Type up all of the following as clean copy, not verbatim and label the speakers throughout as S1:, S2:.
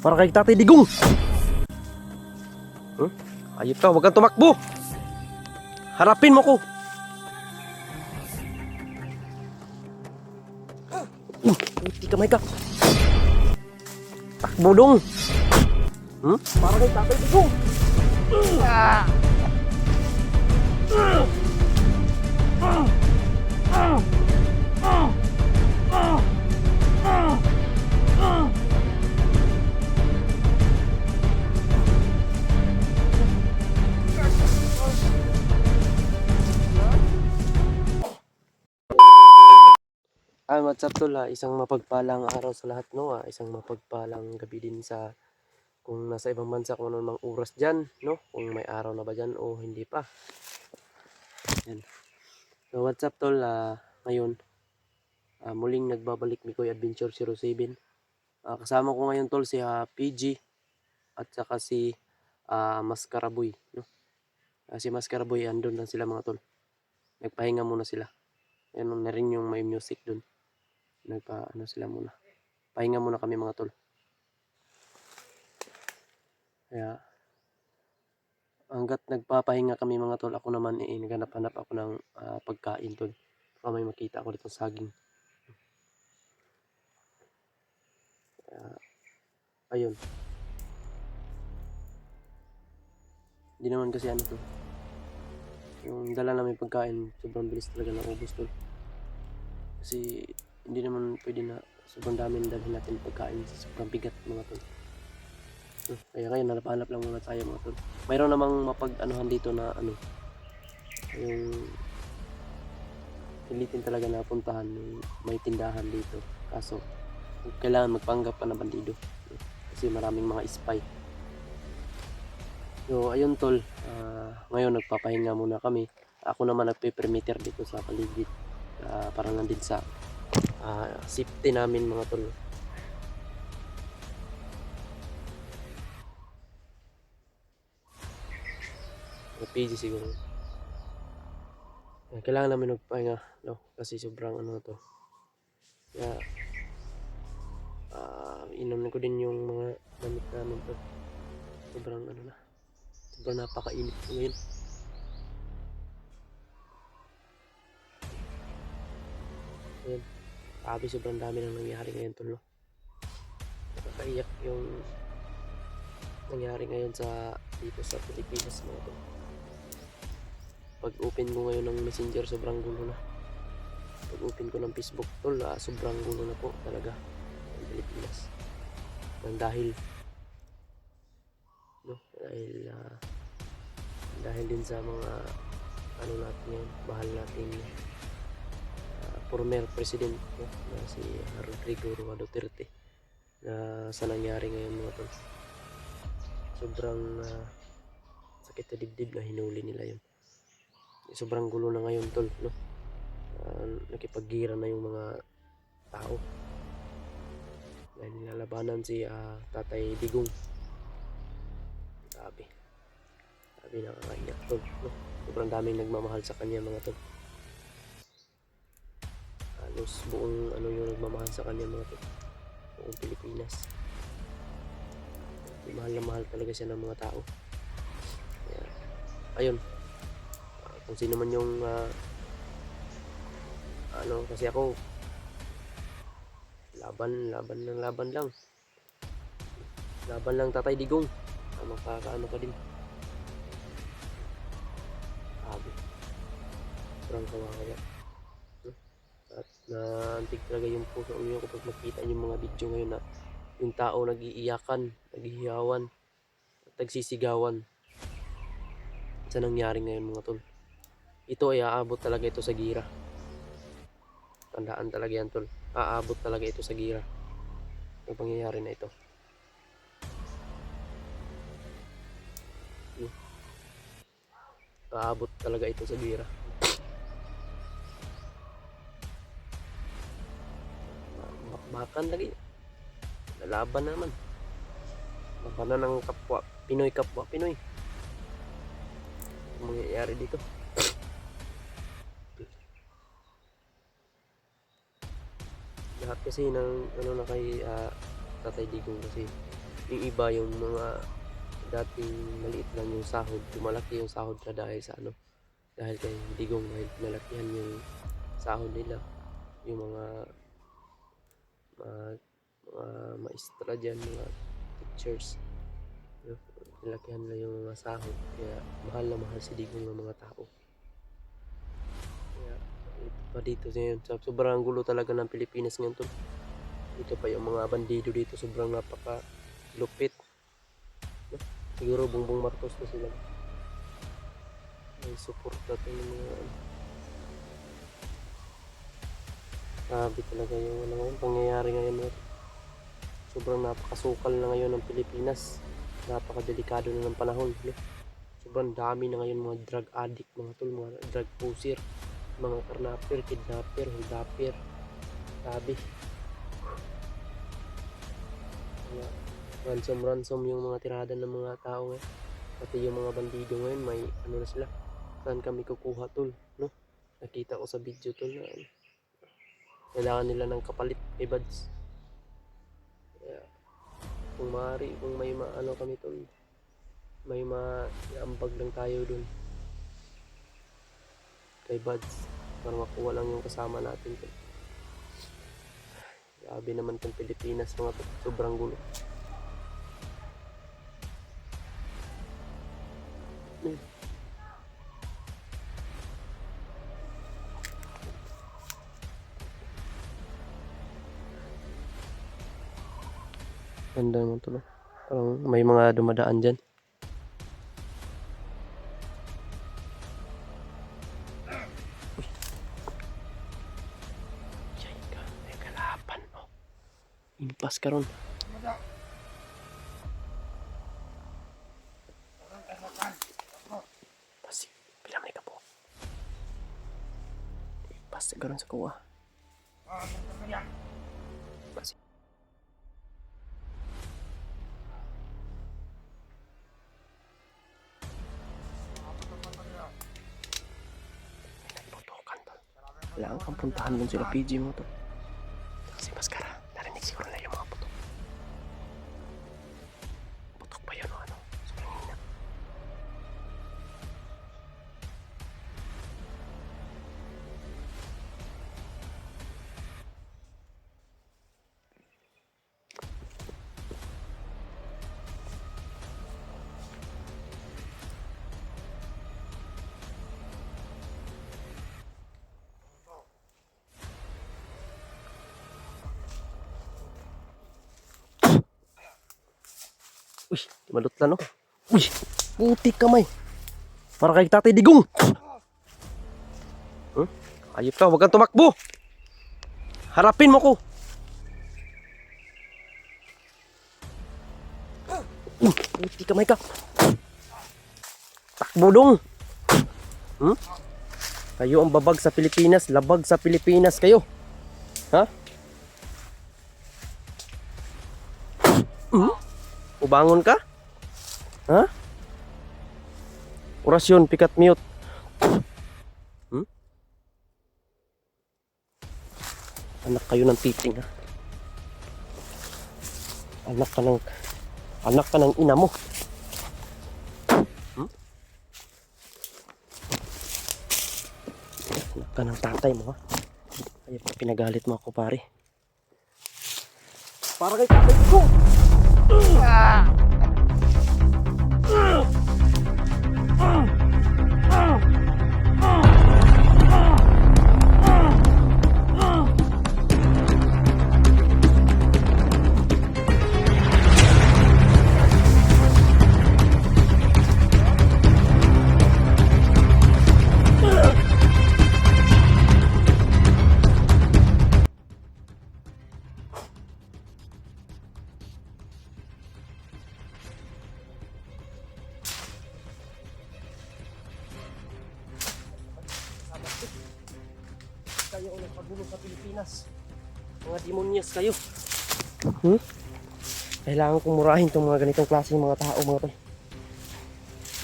S1: Para kay Tatay Digong. Ayop ka, huwag kang tumakbo. Harapin mo ko. Hindi kamay ka. Takbo dong. Para kay Tatay Digong. What's up tol, isang mapagpalang araw sa lahat no, isang mapagpalang gabi din sa kung nasa ibang bansa, kung ano mang oras dyan no, kung may araw na ba dyan o hindi pa. Yan. So what's up tol, ngayon muling nagbabalik Mikoy Adventure 07. Kasama ko ngayon tol si PG at saka si Mascaraboy no. Si Mascaraboy andun lang sila mga tol, nagpahinga muna sila. Yan na rin yung may music dun, nagpa sila muna, pahinga muna kami mga tol. Kaya hanggat nagpapahinga kami mga tol, ako naman naghanap-hanap ako ng pagkain tol. Baka may makita ako dito saging. Ayun, hindi naman kasi ano to, yung dala namin pagkain sobrang bilis talaga naubos tol. Kasi hindi naman pwede na sobrang dami na dalhin natin pagkain, sobrang bigat mga tol. Kaya ngayon hanap-hanap lang muna tayo mga tol. Mayroon namang mapag-anuhan dito na ano, yung pilitin talaga na puntahan, may tindahan dito. Kaso kailangan magpanggap ka na bandido kasi maraming mga spy. So ayun tol, ngayon nagpapahinga muna kami. Ako naman nagpe-perimeter dito sa paligid, para lang din sa safety namin mga tol. PG siguro. Kailangan namin magpahinga no, kasi sobrang ano to. Kaya inom ko din yung mga damit namin to. Sobrang ano na, sobrang napakainit ko ngayon. Ayan, sabi sobrang dami nang nangyari ngayon tol no. Nakakaiyak yung nangyari ngayon sa dito sa Pilipinas mga tol. Pag open ko ngayon ng Messenger, sobrang gulo na. Pag open ko ng Facebook tol, sobrang gulo na po talaga ng Pilipinas. Dahil no, dahil din sa mga ano natin ngayon, bahal natin former president no, na si Rodrigo Roa Duterte, na sa nangyari ngayon mga tol. Sobrang sakit sa dibdib na hinuli nila yun. Sobrang gulo na ngayon tol no. Nakipaggira na yung mga tao dahil nilalabanan si Tatay Digong. Sabi nakakaiyak tol no? Sobrang daming nagmamahal sa kanya mga tol. Halos buong ano yung nagmamahal sa kanya mga tol, buong Pilipinas. Mahal na mahal talaga siya ng mga tao. Kaya, ayun, kung sino man yung ano, kasi ako laban lang Tatay Digong, makakaano ka din. Sabi sobrang kawawa at naantig talaga yung puso niyo kapag makita yung mga video ngayon na yung tao nag-iiyakan, naghihiyawan at nagsisigawan sa nangyari ngayon mga tol. Ito ay aabot talaga ito sa gira. Tandaan talaga yan tol, aabot talaga ito sa gira yung pangyayari na ito. Aabot talaga ito sa gira. Bakbakan lagi, lalaban naman, labanan ng kapwa Pinoy ang mangyayari dito. Lahat kasi ng ano na kay Tatay Digong kasi Yung iba yung mga dating maliit lang yung sahod, lumalaki yung sahod na dahil sa ano, dahil kay Digong, dahil pinalakihan yung sahod nila. Yung mga mga, mga maestra dyan, mga teachers, pinalakihan nila yung mga sahod, kaya mahal na mahal si Digong ng mga tao. Kaya ito pa dito ngayon, sobrang gulo talaga ng Pilipinas ngayon to. Dito pa yung mga bandido dito, sobrang napaka lupit. Siguro Bongbong Marcos na sila. May suporta to yung mga grabe talaga yung ano ngayon, pangyayari ngayon. Sobrang napakasukal na ngayon ng Pilipinas. Napakadelikado na ng panahon. No? Sobrang dami na ngayon mga drug addict, mga tol, mga drug pusher, mga karnapper, kidnapper, holdapper. Grabe. Ransom yung mga tirada ng mga tao ngayon. Pati yung mga bandido ngayon, may ano na sila. Saan kami kukuha tol? No? Nakita ko sa video tol na kailangan nila ng kapalit kay Buds. Kaya, kung maaari, kung may maano kami tol, may maambag lang tayo dun kay Buds para makuha lang yung kasama natin tol. Grabe naman tong Pilipinas mga tol, sobrang gulo. Ganda naman tol. Parang may mga dumadaan dyan. Yay ka, may kalapan oh. Impas ka ron. Pasi, pilamay ka po. Impas ka ron sa kuha. Pasi. Kailangan kang puntahan dun sila PG mo to. Kasi maskara, narinig siguro na yung mga putok. Putok pa yun o ano? Sobrang hina. Uy, malot lang no? Uy, putik kamay. Para kay Tatay Digong. Ayop ka, huwag kang tumakbo. Harapin mo ko. Putik kamay ka. Takbo dong. Kayo ang babag sa Pilipinas, labag sa Pilipinas kayo. Ha? Ubangon ka? Ha? Orasyon, pikat mute. Anak kayo ng titing ha. Anak ka ng ina mo. Anak ka ng tatay mo ha. Ay, pinagalit mo ako pare. Para kay tatay ko. Kayo ang nagpagulo sa Pilipinas. Mga demonyas kayo. Kailangan kong murahin itong mga ganitong klaseng mga tao mga tol.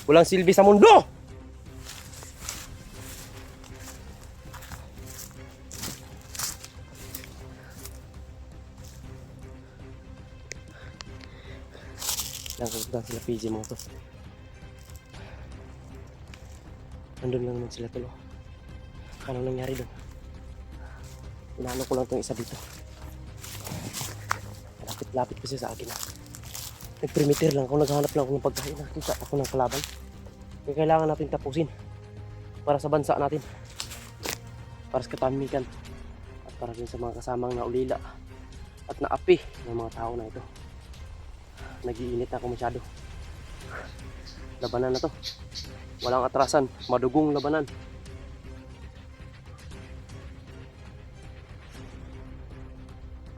S1: Walang silbi sa mundo! Nakapunta sila PG mga tol. Nandun lang naman sila tol. Oh. Ano nangyari doon? Inaano ko lang itong isa dito. Lapit-lapit kasi sa akin. Nag-perimeter lang ako, naghanap lang ako ng pagkain. Nakita ako ng kalaban. Kaya kailangan natin tapusin para sa bansa natin. Para sa katahimikan. At para din sa mga kasamang naulila at naapi ng mga tao na ito. Nag-iinit na ako masyado. Labanan na to. Walang atrasan. Madugong labanan.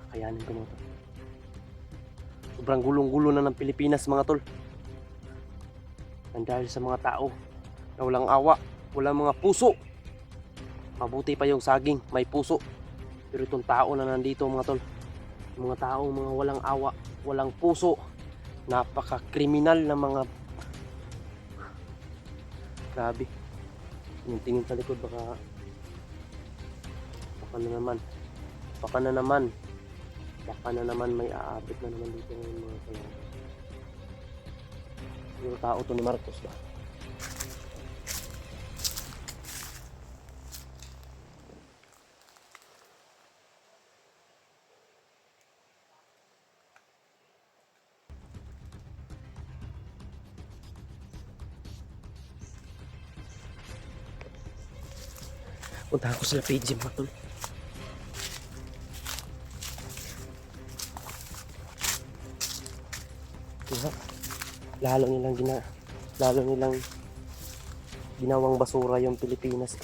S1: Kakayanin ko mga tol. Sobrang gulong-gulo na ng Pilipinas mga tol. And dahil sa mga tao na walang awa, walang mga puso. Mabuti pa yung saging, may puso. Pero itong tao na nandito mga tol, mga tao, mga walang awa, walang puso, napaka-kriminal na mga grabe. Yung tingin sa likod baka na naman may aabot na naman dito ng mga kalaban. Yung tao to ni Marcos ba? Puntahan ko sila PG mga tol. Diba? Lalo nilang ginawang basura yung Pilipinas.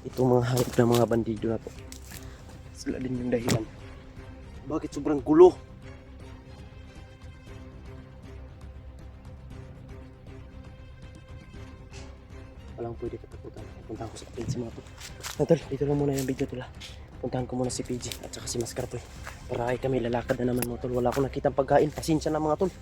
S1: Itong mga hayop na mga bandido na to. Sila din yung dahilan. Bakit sobrang gulo? Walang pwede katakutan. Puntahan ko sa PG mga to. Tol, dito lang muna yung video tol. Puntahan ko muna si PG at saka si Mascarpoy. Para ay kami lalakad na naman mga tol. Wala akong nakitang pagkain. Pasensya na mga tol.